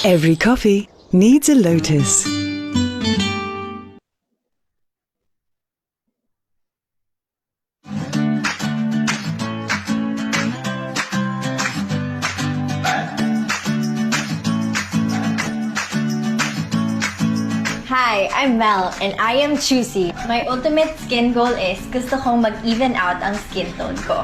Every coffee needs a lotus. Hi, I'm Mel and I am choosy. My ultimate skin goal is gusto kong mag-even out ang skin tone ko.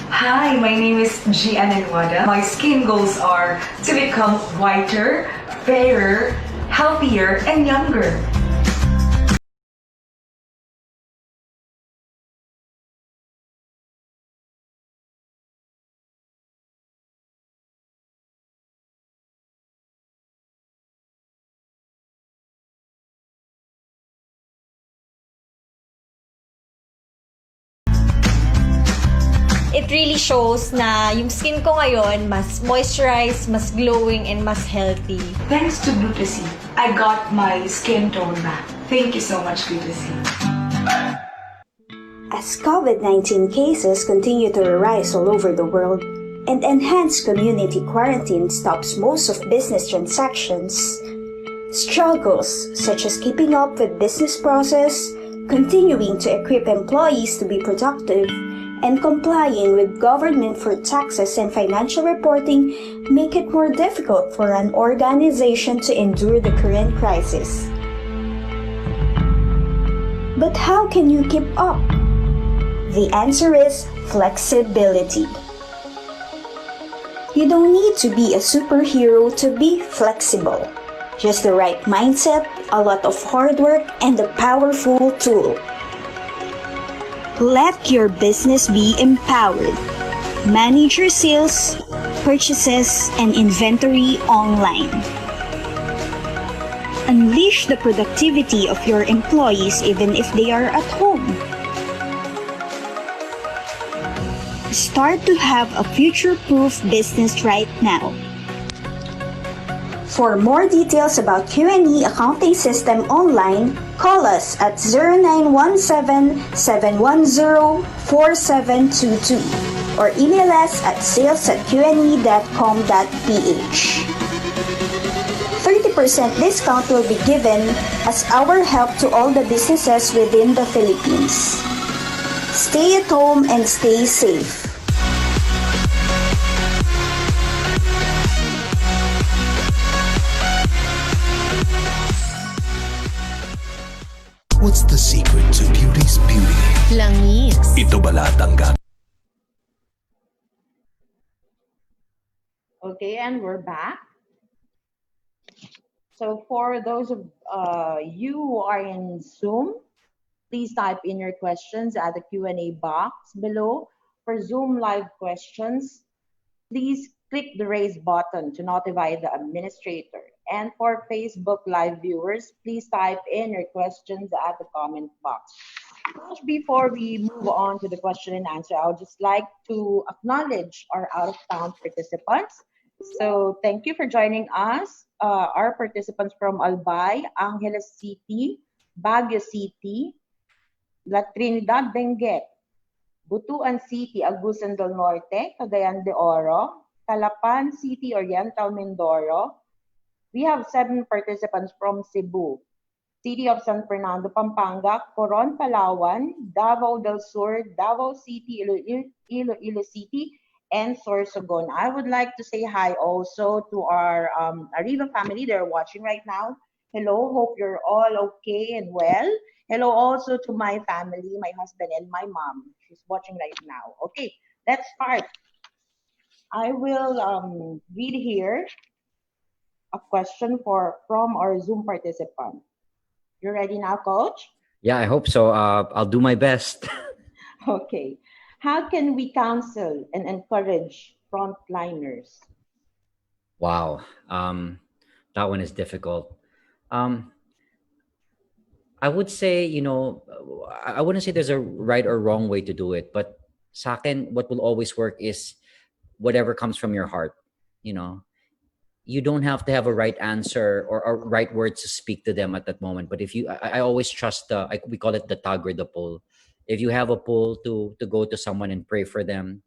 Hi, my name is Gian Enwada. My skin goals are to become whiter, fairer, healthier, and younger. It really shows na yung skin ko ngayon mas moisturized, mas glowing, and mas healthy. Thanks to Glutasy, I got my skin tone back. Thank you so much, Glutasy. As COVID-19 cases continue to rise all over the world and enhanced community quarantine stops most of business transactions, struggles such as keeping up with business process, continuing to equip employees to be productive, and complying with government for taxes and financial reporting make it more difficult for an organization to endure the current crisis. But how can you keep up? The answer is flexibility. You don't need to be a superhero to be flexible. Just the right mindset, a lot of hard work, and a powerful tool. Let your business be empowered. Manage your sales, purchases, and inventory online. Unleash the productivity of your employees even if they are at home. Start to have a future-proof business right now. For more details about Q&E accounting system online, call us at 0917-710-4722 or email us at sales@qne.com.ph. 30% discount will be given as our help to all the businesses within the Philippines. Stay at home and stay safe. What's the secret to beauty's beauty? Langis. Ito ba lahat ang Okay, and we're back. So for those of you who are in Zoom, please type in your questions at the Q&A box below. For Zoom live questions, please click the raise button to notify the administrator. And for Facebook live viewers, please type in your questions at the comment box. Before we move on to the question and answer, I would just like to acknowledge our out-of-town participants. So thank you for joining us. Our participants from Albay, Angeles City, Baguio City, La Trinidad Benguet, Butuan City, Agusan del Norte, Cagayan de Oro, Calapan City, Oriental Mindoro. We have 7 participants from Cebu, City of San Fernando, Pampanga, Coron, Palawan, Davao del Sur, Davao City, Iloilo City, and Sorsogon. I would like to say hi also to our Ariva family. They're watching right now. Hello, hope you're all okay and well. Hello also to my family, my husband and my mom. She's watching right now. Okay, let's start. I will read here a question from our Zoom participant. You ready now, Coach? Yeah, I hope so. I'll do my best. Okay. How can we counsel and encourage frontliners? Wow. That one is difficult. I would say, I wouldn't say there's a right or wrong way to do it, but sa akin, what will always work is whatever comes from your heart. You don't have to have a right answer or right words to speak to them at that moment. But if I always trust we call it the tug or the pull. If you have a pull to go to someone and pray for them.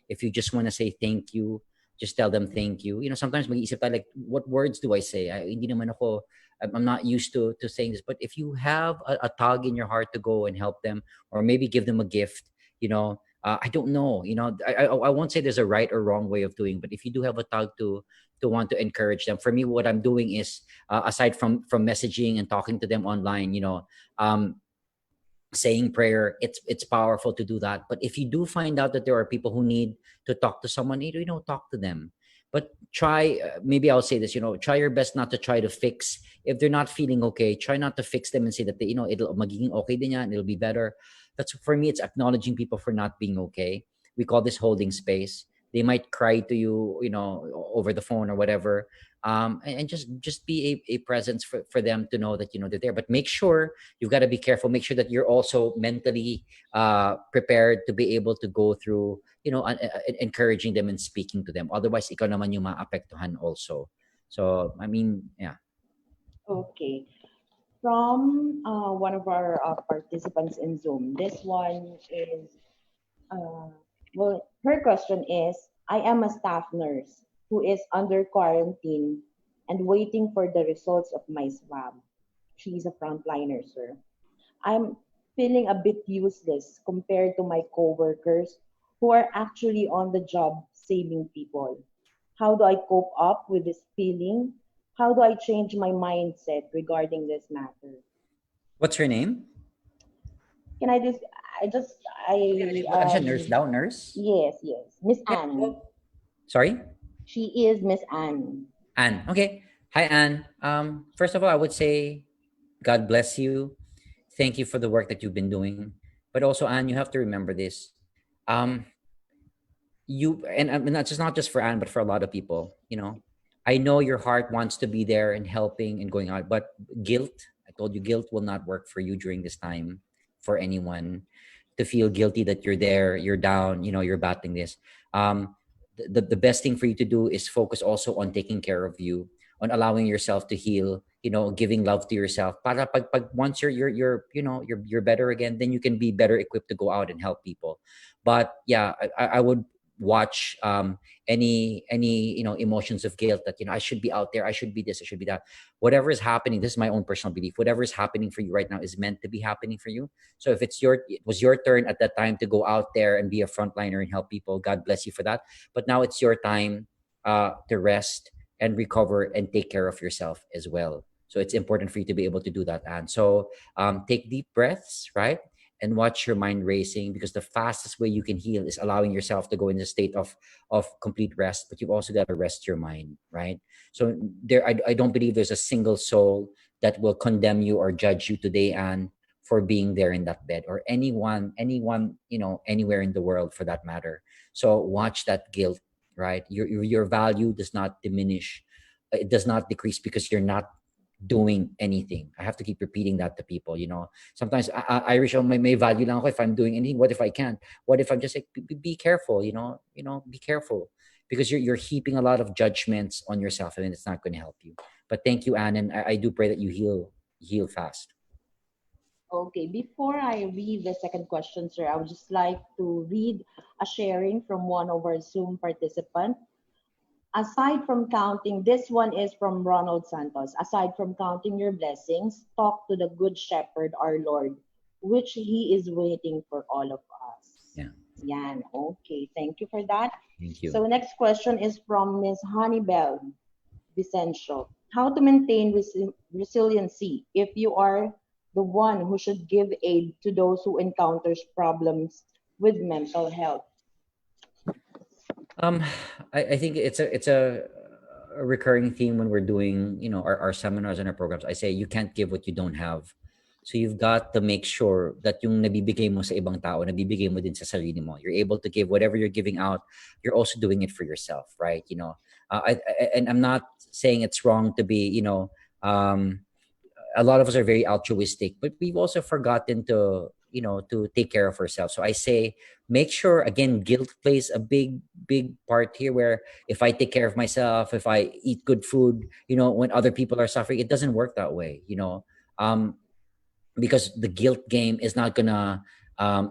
If you just want to say thank you, just tell them thank you. Sometimes mag-iisip tayo, like, what words do I say? Hindi naman ako, I'm not used to saying this. But if you have a tug in your heart to go and help them, or maybe give them a gift, I don't know. I won't say there's a right or wrong way of doing, but if you do have a tug to want to encourage them, for me, what I'm doing is, aside from messaging and talking to them online, um, saying prayer, it's powerful to do that. But if you do find out that there are people who need to talk to someone, talk to them. But try, maybe I'll say this, try your best not to try to fix. If they're not feeling okay, try not to fix them and say that it'll magiging okay din yan, it'll be better. That's, for me, it's acknowledging people for not being okay. We call this holding space. They might cry to you, over the phone or whatever, and just be a presence for them to know that they're there. But make sure, you've got to be careful. Make sure that you're also mentally prepared to be able to go through, encouraging them and speaking to them. Otherwise, ikaw naman yung maapektuhan also. So, I mean, yeah. Okay. From one of our participants in Zoom, this one is, well, her question is, I am a staff nurse who is under quarantine and waiting for the results of my swab. She's a frontliner, sir. I'm feeling a bit useless compared to my coworkers who are actually on the job saving people. How do I cope up with this feeling? How do I change my mindset regarding this matter? What's her name? Can I just, Ano siya, nurse daw, nurse? yes, Miss Anne. Sorry? She is Miss Anne. Anne. Okay. Hi, Anne. First of all, I would say, God bless you. Thank you for the work that you've been doing. But also, Anne, you have to remember this. You and not just for Anne, but for a lot of people. I know your heart wants to be there and helping and going out, but guilt. I told you, guilt will not work for you during this time. For anyone to feel guilty that you're there, you're down, you're battling this. The best thing for you to do is focus also on taking care of you, on allowing yourself to heal, giving love to yourself. Para pag once you're better again, then you can be better equipped to go out and help people. But yeah, I would watch any emotions of guilt that I should be out there, I should be this, I should be that. Whatever is happening, this is my own personal belief, whatever is happening for you right now is meant to be happening for you. So if it was your turn at that time to go out there and be a frontliner and help people, God bless you for that. But now it's your time to rest and recover and take care of yourself as well. So it's important for you to be able to do that. And so take deep breaths, right? And watch your mind racing, because the fastest way you can heal is allowing yourself to go in a state of complete rest. But you've also got to rest your mind, right? So I don't believe there's a single soul that will condemn you or judge you today, Anne, for being there in that bed, or anyone, anywhere in the world for that matter. So watch that guilt, right? Your value does not diminish. It does not decrease because you're not doing anything. I have to keep repeating that to people. Sometimes Irish, may value lang ako if I'm doing anything. What if I can't? What if I'm just like, be careful, be careful, because you're heaping a lot of judgments on yourself, and it's not going to help you. But thank you, Anne, and I do pray that you heal fast. Okay, before I read the second question, sir, I would just like to read a sharing from one of our Zoom participants. Aside from counting, this one is from Ronald Santos. Aside from counting your blessings, talk to the good shepherd, our Lord, which he is waiting for all of us. Yeah. Yan. Okay, thank you for that. Thank you. So next question is from Ms. Honeybell Vicencio. How to maintain resiliency if you are the one who should give aid to those who encounters problems with mental health? I think it's a recurring theme when we're doing our seminars and our programs. I say you can't give what you don't have. So you've got to make sure that yung nabibigay mo sa ibang tao, nabibigay mo din sa sarili mo. You're able to give whatever you're giving out. You're also doing it for yourself, right? And I'm not saying it's wrong to be, a lot of us are very altruistic, but we've also forgotten to take care of ourselves. So I say, make sure, again, guilt plays a big part here, where if I take care of myself, if I eat good food, when other people are suffering, it doesn't work that way, because the guilt game is not gonna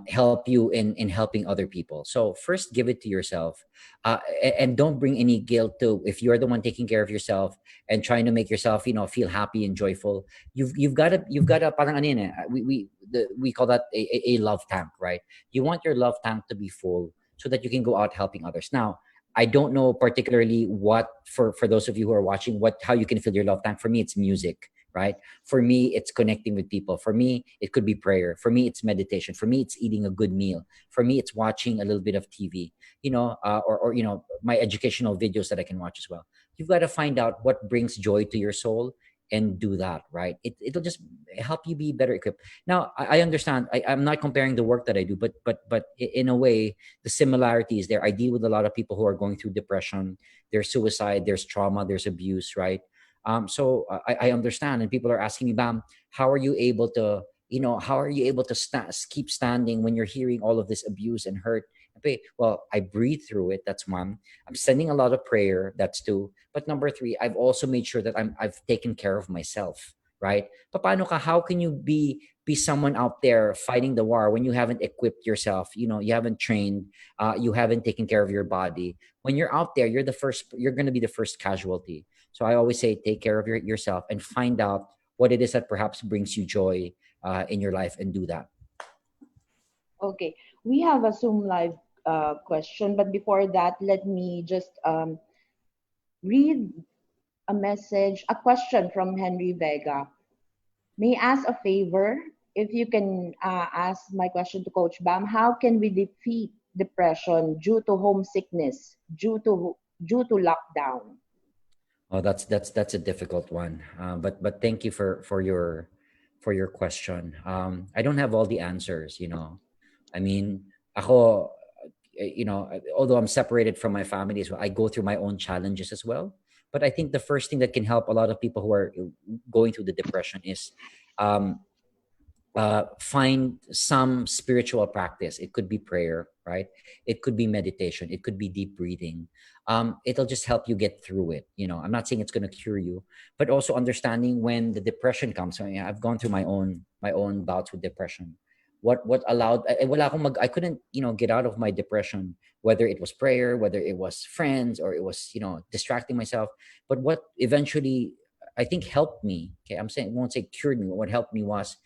help you in helping other people. So first, give it to yourself, and don't bring any guilt to if you're the one taking care of yourself and trying to make yourself, feel happy and joyful. You've got to parang ano yun eh, we call that a love tank, right? You want your love tank to be full so that you can go out helping others. Now, I don't know particularly what for those of you who are watching, what how you can fill your love tank. For me, it's music, right? For me, it's connecting with people. For me, it could be prayer. For me, it's meditation. For me, it's eating a good meal. For me, it's watching a little bit of TV, or my educational videos that I can watch as well. You've got to find out what brings joy to your soul and do that, right? It'll just help you be better equipped. Now, I understand. I'm not comparing the work that I do, but in a way, the similarity is there. I deal with a lot of people who are going through depression, there's suicide, there's trauma, there's abuse, right? So I understand, and people are asking me, Bam, how are you able to, how are you able to keep standing when you're hearing all of this abuse and hurt? Well, I breathe through it. That's one. I'm sending a lot of prayer. That's two. But number three, I've also made sure that I've taken care of myself, right? Paano ka? How can you be someone out there fighting the war when you haven't equipped yourself? You haven't trained. You haven't taken care of your body. When you're out there, you're the first. You're going to be the first casualty. So I always say, take care of yourself and find out what it is that perhaps brings you joy in your life, and do that. Okay, we have a Zoom live question, but before that, let me just read a question from Henry Vega. May I ask a favor? If you can ask my question to Coach Bam, how can we defeat depression due to homesickness, due to lockdown? Oh, that's a difficult one. But thank you for your question. I don't have all the answers. I mean, ako, although I'm separated from my family as well, I go through my own challenges as well. But I think the first thing that can help a lot of people who are going through the depression is um, find some spiritual practice. It could be prayer, right? It could be meditation. It could be deep breathing. It'll just help you get through it. I'm not saying it's going to cure you, but also understanding when the depression comes. So, yeah, I've gone through my own bouts with depression. What allowed? I couldn't get out of my depression. Whether it was prayer, whether it was friends, or it was distracting myself. But what eventually I think helped me. Okay, I'm saying, I won't say cured me. What helped me was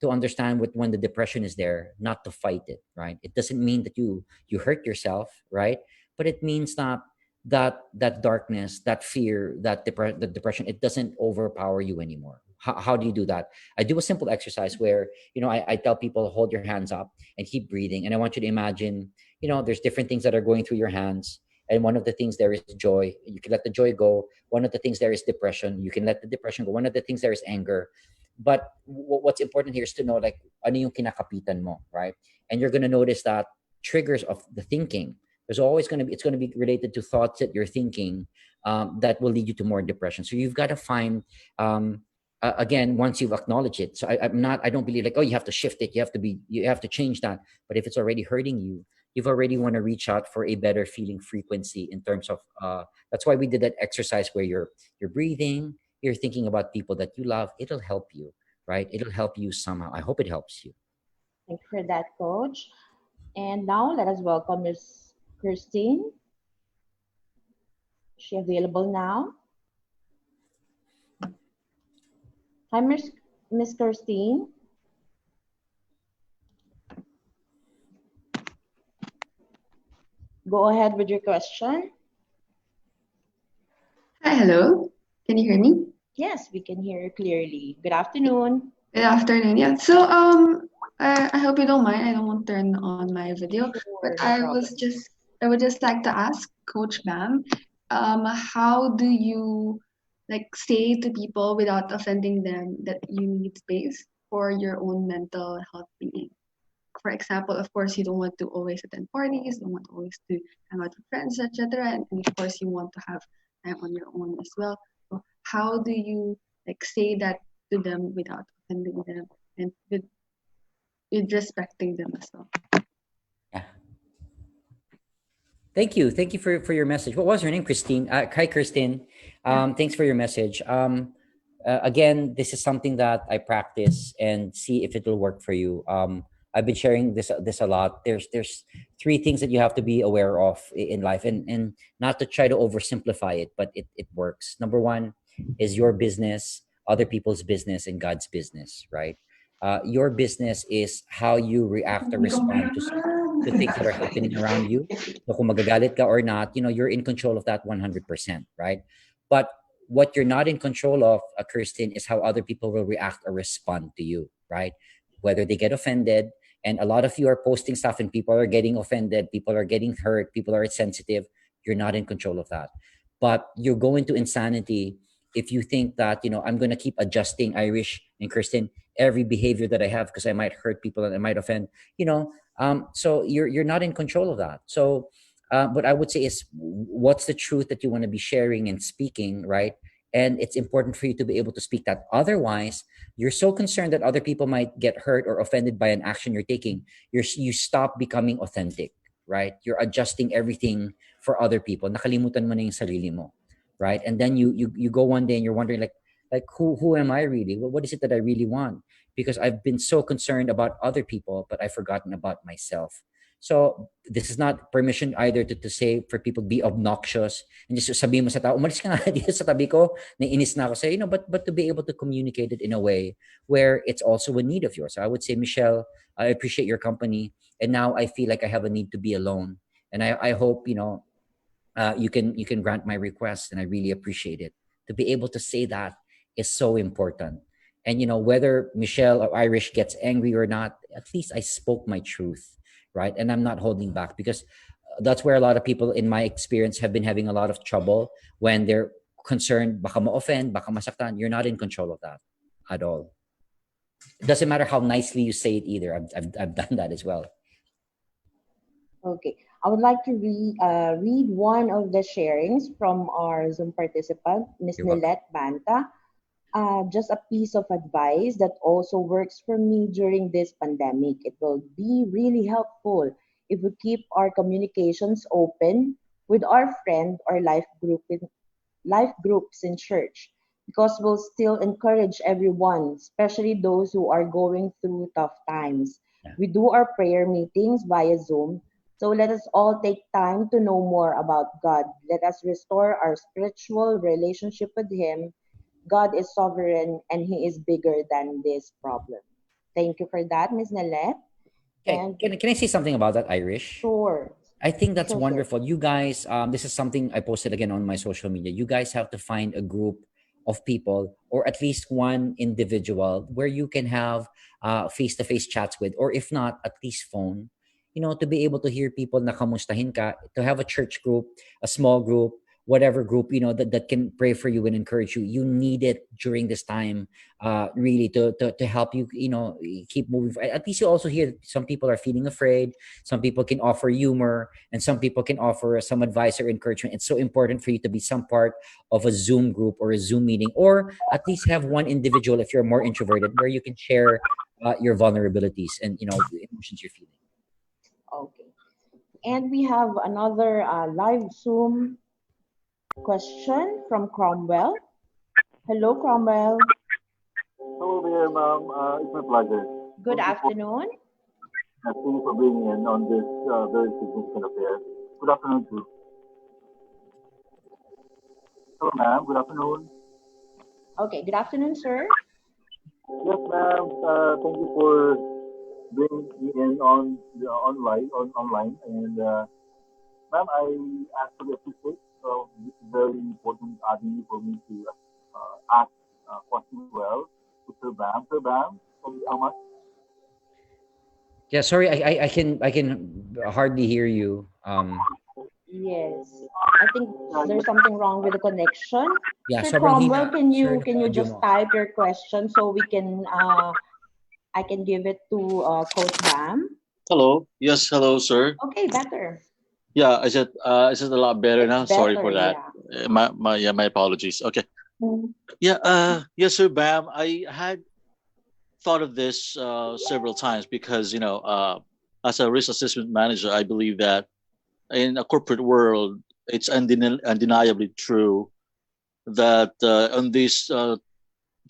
to understand when the depression is there, not to fight it, right? It doesn't mean that you hurt yourself, right? But it means that darkness, that fear, the depression, it doesn't overpower you anymore. How do you do that? I do a simple exercise where I tell people, hold your hands up and keep breathing, and I want you to imagine there's different things that are going through your hands, and one of the things there is joy. You can let the joy go. One of the things there is depression. You can let the depression go. One of the things there is anger. But what's important here is to know, like, ano yung kinakapitan mo, right? And you're going to notice that triggers of the thinking, it's going to be related to thoughts that you're thinking, that will lead you to more depression. So you've got to find, again, once you've acknowledged it. So I don't believe like, oh, you have to shift it. You have to change that. But if it's already hurting you, you've already want to reach out for a better feeling frequency in terms of, that's why we did that exercise where you're breathing, you're thinking about people that you love. It'll help you, right? It'll help you somehow. I hope it helps you. Thank you for that, Coach. And now let us welcome Miss Christine. Is she available now? Hi, Miss Christine. Go ahead with your question. Hi, hello. Can you hear me? Yes, we can hear you clearly. Good afternoon. Good afternoon. Yeah. So I hope you don't mind. I don't want to turn on my video, but Sure, no problem. I would just like to ask Coach Bam, how do you like say to people without offending them that you need space for your own mental health being? For example, of course, you don't want to always attend parties, don't want always to hang out with friends, etc. And of course, you want to have time on your own as well. So how do you like say that to them without offending them and with respecting them as well? Yeah. Thank you. Thank you for your message. What was your name, Christine? Hi, Christine. Thanks for your message. Again, this is something that I practice and see if it will work for you. I've been sharing this a lot. There's three things that you have to be aware of in life, and not to try to oversimplify it, but it works. Number one is your business, other people's business, and God's business, right? Your business is how you react or respond to things that are happening around you. So kung magagalit ka or not, you're in control of that 100%, right? But what you're not in control of, Kirsten, is how other people will react or respond to you, right? Whether they get offended, and a lot of you are posting stuff and people are getting offended, people are getting hurt, people are sensitive. You're not in control of that. But you're going to insanity if you think that, I'm going to keep adjusting, Irish and Kristen, every behavior that I have because I might hurt people and I might offend, so you're not in control of that. So what I would say is, what's the truth that you want to be sharing and speaking, right? And it's important for you to be able to speak that. Otherwise, you're so concerned that other people might get hurt or offended by an action you're taking. You stop becoming authentic, right? You're adjusting everything for other people. Nakalimutan mo na yung sarili mo, right? And then you go one day and you're wondering, like who am I really? What is it that I really want? Because I've been so concerned about other people, but I've forgotten about myself. So this is not permission either to say for people to be obnoxious and just sabihin mo sa tao, umalis ka nga dito sa tabi ko, naiinis na ako sa'yo, but to be able to communicate it in a way where it's also a need of yours. So I would say, Michelle, I appreciate your company, and now I feel like I have a need to be alone. And I hope, you can grant my request, and I really appreciate it. To be able to say that is so important. And whether Michelle or Irish gets angry or not, at least I spoke my truth, right? And I'm not holding back, because that's where a lot of people, in my experience, have been having a lot of trouble when they're concerned, baka ma-offend, baka masaktan. You're not in control of that at all. It doesn't matter how nicely you say it either. I've done that as well. Okay, I would like to read one of the sharings from our Zoom participant, Ms. You're welcome. Nilette Banta. Just a piece of advice that also works for me during this pandemic. It will be really helpful if we keep our communications open with our friend or life groups in church, because we'll still encourage everyone, especially those who are going through tough times. Yeah. We do our prayer meetings via Zoom. So let us all take time to know more about God. Let us restore our spiritual relationship with Him. God is sovereign and He is bigger than this problem. Thank you for that, Ms. Nalette. Okay, And can I say something about that, Irish? sure. I think that's Sure. wonderful. You guys, this is something I posted again on my social media. You guys have to find a group of people, or at least one individual, where you can have face-to-face chats with, or if not, at least phone. To be able to hear people na kamustahin ka, to have a church group, a small group, whatever group, that can pray for you and encourage you. You need it during this time, really, to help you, keep moving. At least you also hear some people are feeling afraid. Some people can offer humor, and some people can offer some advice or encouragement. It's so important for you to be some part of a Zoom group or a Zoom meeting, or at least have one individual, if you're more introverted, where you can share your vulnerabilities and the emotions you're feeling. Okay. And we have another live Zoom question from Cromwell. Hello, Cromwell. Hello there, ma'am. It's my pleasure. Good afternoon. Thank you for being in on this very significant affair. Good afternoon, too. Hello, ma'am. Good afternoon. Okay, good afternoon, sir. Yes, ma'am. Thank you for bringing me in on the online. And ma'am, I actually appreciate this very important avenue for me to ask questions well to Sir Bam. Sir Bam, thank you so much. Yeah, sorry, I can hardly hear you. Yes, I think there's something wrong with the connection. Yeah, Sir sobrang Cromwell, hina, can sir, you ng can you audio just mo. type your question so we can I can give it to Coach Bam? Hello. Yes, hello, sir. Okay, better. Yeah, is it a lot better now? It's Sorry better, for that. yeah. My apologies. Okay. Yeah, yes, sir, Bam. I had thought of this several times because, as a risk assessment manager, I believe that in a corporate world, it's undeniably true that on these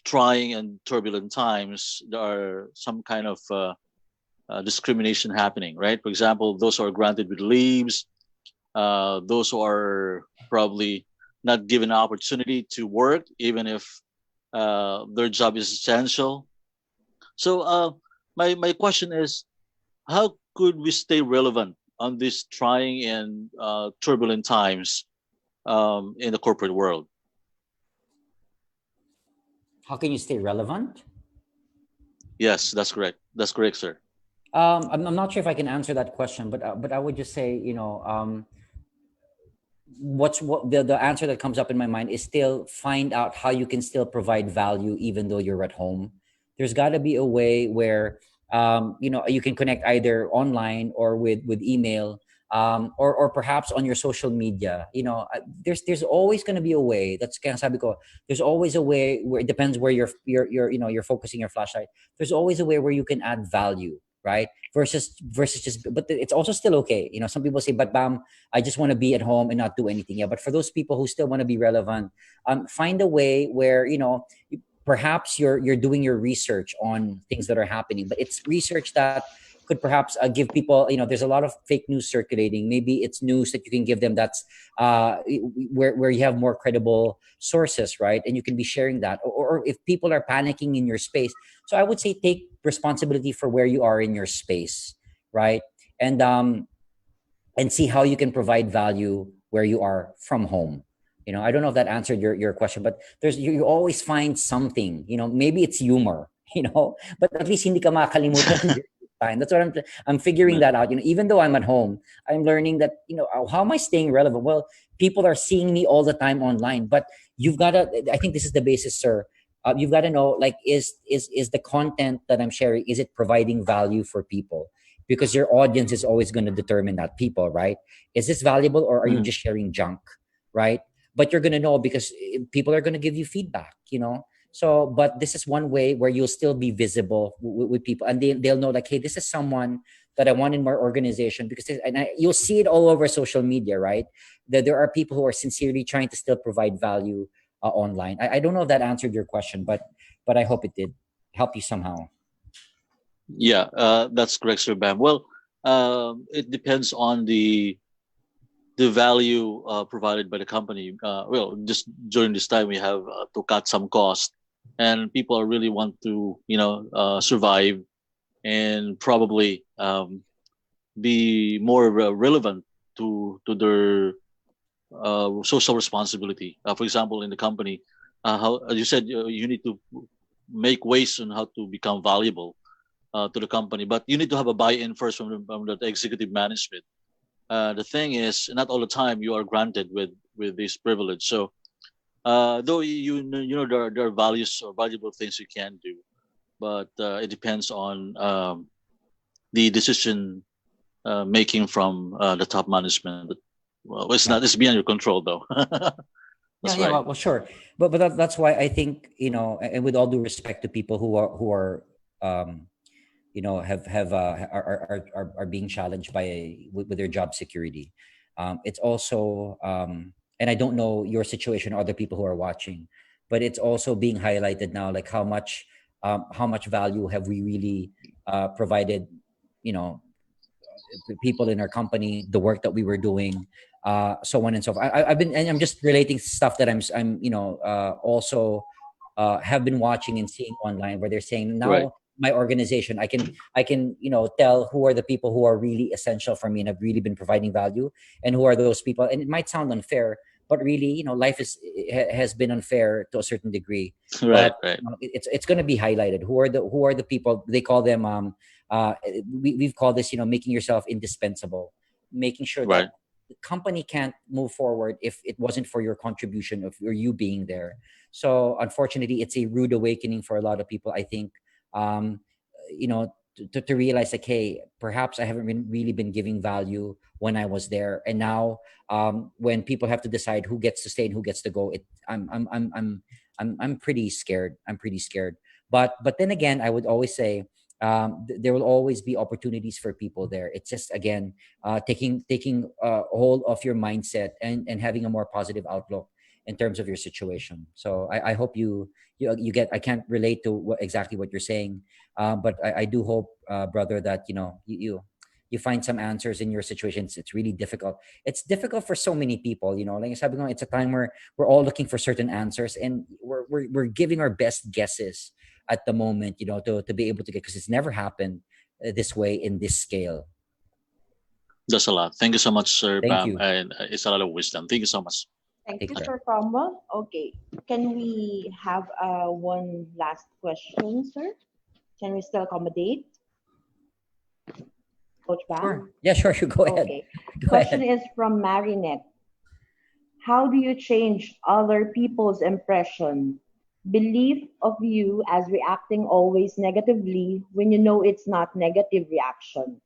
trying and turbulent times, there are some kind of discrimination happening, right? For example, those who are granted with leaves, those who are probably not given an opportunity to work, even if their job is essential. So my question is, how could we stay relevant on these trying and turbulent times in the corporate world? How can you stay relevant? Yes, that's correct. That's correct, sir. I'm not sure if I can answer that question, but I would just say, what the answer that comes up in my mind is still find out how you can still provide value even though you're at home. There's got to be a way where you can connect either online or with email, or perhaps on your social media. There's always going to be a way. That's kaya sabi ko, there's always a way where it depends where you're focusing your flashlight. There's always a way where you can add value, right? Versus just, but it's also still okay. Some people say, but bam, I just want to be at home and not do anything. Yeah, but for those people who still want to be relevant, find a way where perhaps you're doing your research on things that are happening, but it's research that could perhaps give people. There's a lot of fake news circulating. Maybe it's news that you can give them that's where you have more credible sources, right? And you can be sharing that. Or if people are panicking in your space, so I would say take responsibility for where you are in your space, right? And see how you can provide value where you are from home. I don't know if that answered your question, but you always find something. Maybe it's humor, but at least hindi ka makalimutan during this time. That's what I'm figuring that out. Even though I'm at home, I'm learning that, how am I staying relevant? Well, people are seeing me all the time online, but you've got to, I think this is the basis, sir. You've got to know, like, is the content that I'm sharing, is it providing value for people? Because your audience is always going to determine that. People, right? Is this valuable, or are you just sharing junk, right? But you're going to know because people are going to give you feedback, so, but this is one way where you'll still be visible with people, and they'll know, like, hey, this is someone that I want in my organization. Because you'll see it all over social media, right? That there are people who are sincerely trying to still provide value online. I don't know if that answered your question, but I hope it did help you somehow. Yeah, that's correct, sir, Bam. Well, it depends on the value provided by the company. Well, just during this time, we have to cut some cost, and people really want to, survive and probably be more relevant to their social responsibility. For example, in the company, how, as you said, you need to make ways on how to become valuable to the company, but you need to have a buy-in first from the executive management. The thing is, not all the time you are granted with this privilege. So, though there are values or valuable things you can do, but it depends on the decision making from the top management. Well, it's beyond your control, though. That's right. Well, sure, but that's why I think, and with all due respect to people who are are being challenged with their job security. It's also, and I don't know your situation or other people who are watching, but it's also being highlighted now, like how much value have we really provided, people in our company, the work that we were doing, so on and so forth. I'm just relating stuff that I'm also have been watching and seeing online, where they're saying now, Right. my organization, I can tell who are the people who are really essential for me and have really been providing value, and who are those people. And it might sound unfair, but really, life has been unfair to a certain degree. Right, But right. it's going to be highlighted. Who are the people? They call them we've called this, making yourself indispensable, making sure Right. that the company can't move forward if it wasn't for your contribution, of you being there. So unfortunately, it's a rude awakening for a lot of people, I think. um to realize, like, hey, perhaps I haven't really been giving value when I was there, and now when people have to decide who gets to stay and who gets to go, I'm pretty scared. But then again, I would always say, there will always be opportunities for people there. It's just, again, taking hold of your mindset, and having a more positive outlook, in terms of your situation. So I hope you get. I can't relate to exactly what you're saying, but I do hope, brother, that you find some answers in your situations. It's really difficult. It's difficult for so many people. Like sabi ko, it's a time where we're all looking for certain answers, and we're giving our best guesses at the moment. To be able to get, because it's never happened this way in this scale. That's a lot. Thank you so much, Sir Thank Bam, you. and it's a lot of wisdom. Thank you so much. Thank Take you, care. Sir Cromwell. Okay, can we have one last question, sir? Can we still accommodate? Coach Bam? Sure. Yeah, sure. You go ahead. Okay. Go Question ahead. is from Marinette. How do you change other people's impression, belief of you as reacting always negatively when you know it's not negative reaction?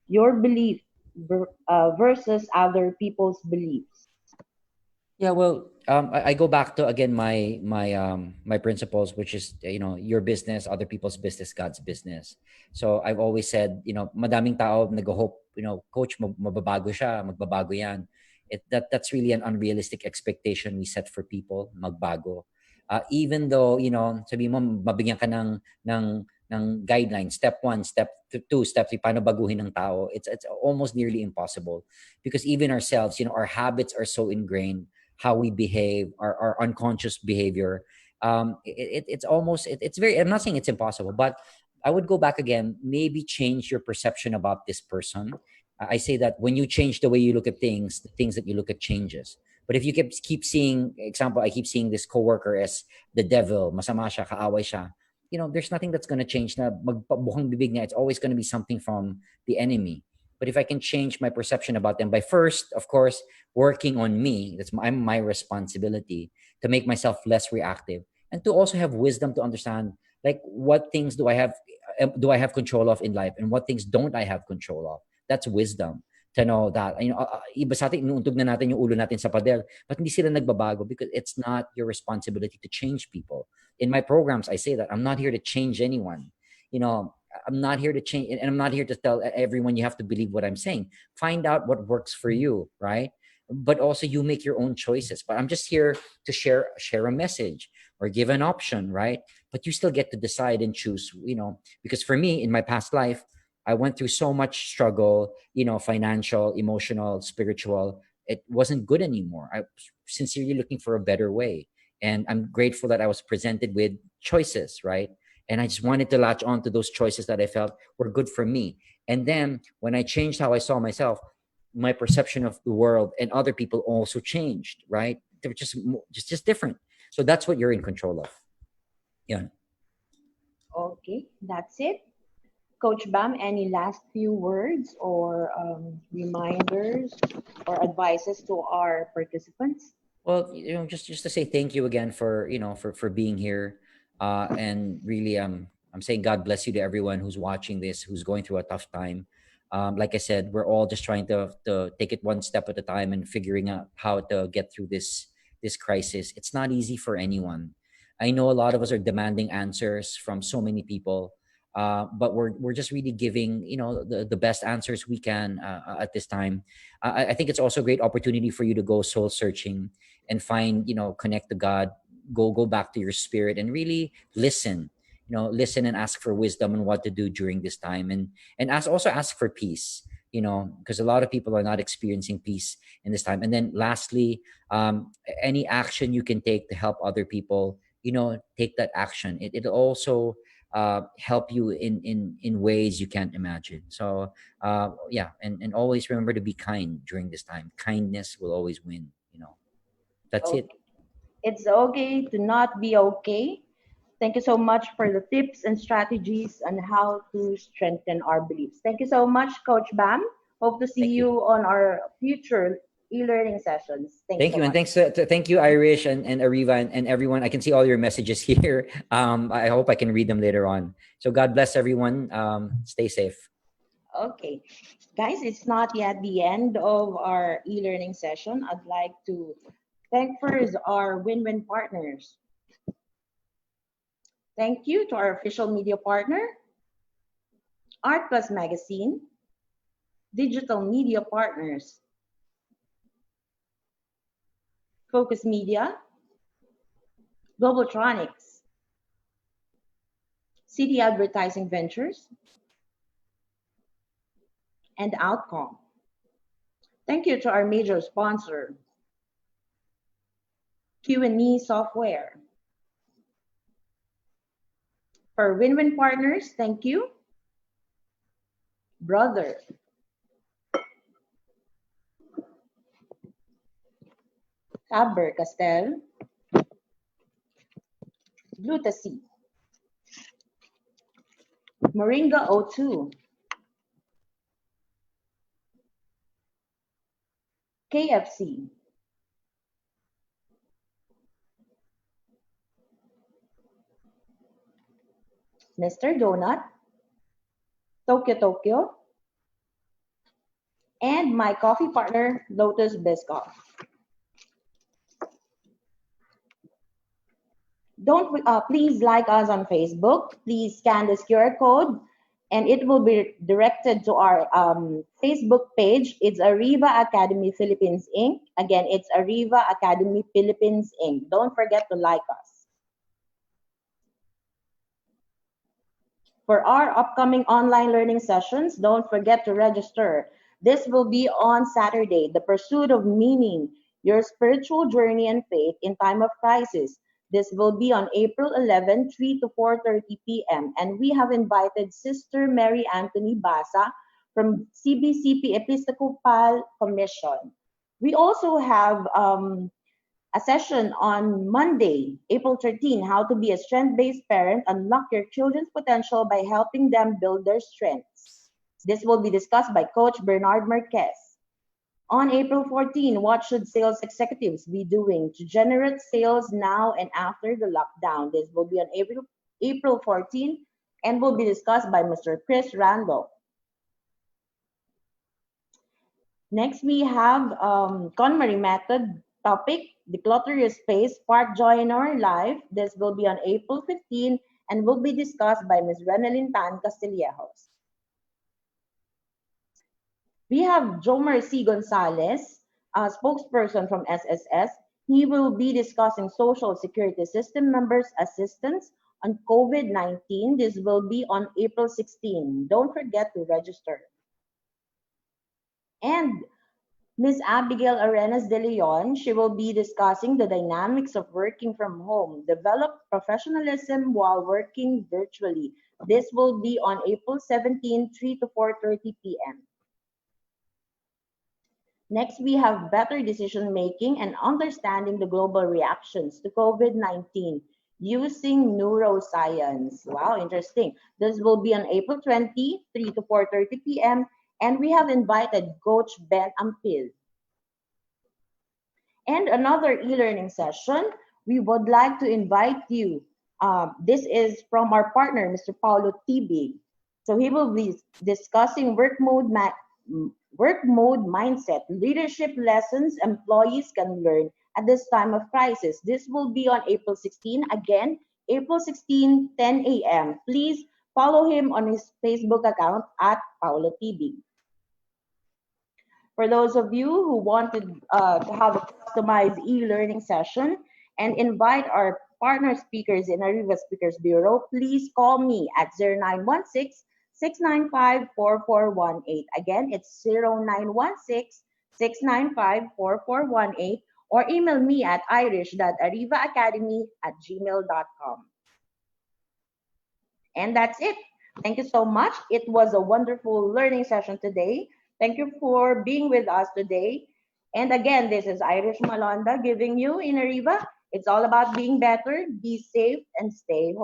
Your belief versus other people's beliefs. Yeah, well, I go back to again my principles, which is your business, other people's business, God's business. So I've always said, madaming tao nag-hope, coach, mababago siya, magbabago yan. That's really an unrealistic expectation we set for people, magbago. Even though, sabi mo mabigyan ka ng guidelines, step 1, step 2, step 3, paano baguhin ng tao. It's almost nearly impossible, because even ourselves, our habits are so ingrained, how we behave, our unconscious behavior. It's very, I'm not saying it's impossible, but I would go back again, maybe change your perception about this person. I say that when you change the way you look at things, the things that you look at changes. But if you keep seeing, example, I keep seeing this coworker as the devil, masama siya, kaaway siya, there's nothing that's going to change na magbukhang bibig niya. It's always going to be something from the enemy. But if I can change my perception about them by first, of course, working on me, that's my responsibility to make myself less reactive, and to also have wisdom to understand, like, what things do I have control of in life, and what things don't I have control of. That's wisdom, to know that, iba sa atin, inuuntog na natin yung ulo natin sa pader, but hindi sila nagbabago, because it's not your responsibility to change people. In my programs, I say that I'm not here to change anyone. I'm not here to change, and I'm not here to tell everyone you have to believe what I'm saying. Find out what works for you, right? But also you make your own choices. But I'm just here to share a message or give an option, right? But you still get to decide and choose, because for me, in my past life, I went through so much struggle, financial, emotional, spiritual. It wasn't good anymore. I was sincerely looking for a better way. And I'm grateful that I was presented with choices, right? And I just wanted to latch on to those choices that I felt were good for me. And then when I changed how I saw myself, my perception of the world and other people also changed, right? They were just different. So that's what you're in control of. Yeah. Okay, that's it. Coach Bam, any last few words or reminders or advices to our participants? Well, just to say thank you again for for being here, and really, I'm saying God bless you to everyone who's watching this, who's going through a tough time. Like I said, we're all just trying to take it one step at a time and figuring out how to get through this crisis. It's not easy for anyone. I know a lot of us are demanding answers from so many people, but we're just really giving the best answers we can at this time. I think it's also a great opportunity for you to go soul searching and find, connect to God, go back to your spirit, and really listen, listen and ask for wisdom on what to do during this time, and also ask for peace, because a lot of people are not experiencing peace in this time. And then lastly, any action you can take to help other people, take that action. It'll also help you in ways you can't imagine. So yeah, and always remember to be kind during this time. Kindness will always win. That's Okay. it. It's okay to not be okay. Thank you so much for the tips and strategies on how to strengthen our beliefs. Thank you so much, Coach Bam. Hope to see Thank you. you on our future e-learning sessions. Thank you Thank so you, and much. thanks thank you, Irish and Ariva, and everyone. I can see all your messages here. I hope I can read them later on. So God bless everyone. Stay safe. Okay. Guys, it's not yet the end of our e-learning session. I'd like to thank first our win-win partners. Thank you to our official media partner, Art Plus Magazine, digital media partners, Focus Media, Globaltronics, City Advertising Ventures, and Outcome. Thank you to our major sponsor, Q&E Software. For win-win partners, thank you, Brother, Faber-Castell, Glutacy, Moringa O2, KFC, Mr. Donut, Tokyo Tokyo, and my coffee partner, Lotus Biscoff. Don't please like us on Facebook. Please scan this QR code, and it will be directed to our Facebook page. It's Ariva Academy Philippines Inc. Again, it's Ariva Academy Philippines Inc. Don't forget to like us. For our upcoming online learning sessions, don't forget to register. This will be on Saturday, The Pursuit of Meaning, Your Spiritual Journey and Faith in Time of Crisis. This will be on April 11, 3 to 4:30 p.m. And we have invited Sister Mary Anthony Basa from CBCP Episcopal Commission. We also have a session on Monday, April 13, how to be a strength-based parent, unlock your children's potential by helping them build their strengths. This will be discussed by Coach Bernard Marquez. On April 14, what should sales executives be doing to generate sales now and after the lockdown? This will be on April 14 and will be discussed by Mr. Chris Randolph. Next, we have KonMari method topic, Declutter Your Space, Spark Joy in Our Life. This will be on April 15 and will be discussed by Ms. Renalyn Tan Castillejos. We have Jomer C. Gonzalez, a spokesperson from SSS. He will be discussing Social Security System members' assistance on COVID-19. This will be on April 16. Don't forget to register. And Ms. Abigail Arenas de Leon, she will be discussing the dynamics of working from home, develop professionalism while working virtually. This will be on April 17, 3 to 4:30 p.m. Next, we have better decision making and understanding the global reactions to COVID-19 using neuroscience. Wow, interesting. This will be on April 20, 3 to 4:30 p.m. And we have invited Coach Ben Ampil. And another e-learning session, we would like to invite you. This is from our partner, Mr. Paulo Tibig. So he will be discussing work mode mindset, leadership lessons employees can learn at this time of crisis. This will be on April 16. Again, April 16, 10 a.m. Please follow him on his Facebook account at Paulo Tibig. For those of you who wanted to have a customized e-learning session and invite our partner speakers in Ariva Speakers Bureau, please call me at 0916-695-4418. Again, it's 0916-695-4418 or email me at irish.arivaacademy@gmail.com. And that's it. Thank you so much. It was a wonderful learning session today. Thank you for being with us today. And again, this is Irish Malonda giving you in Ariva. It's all about being better, be safe, and stay home.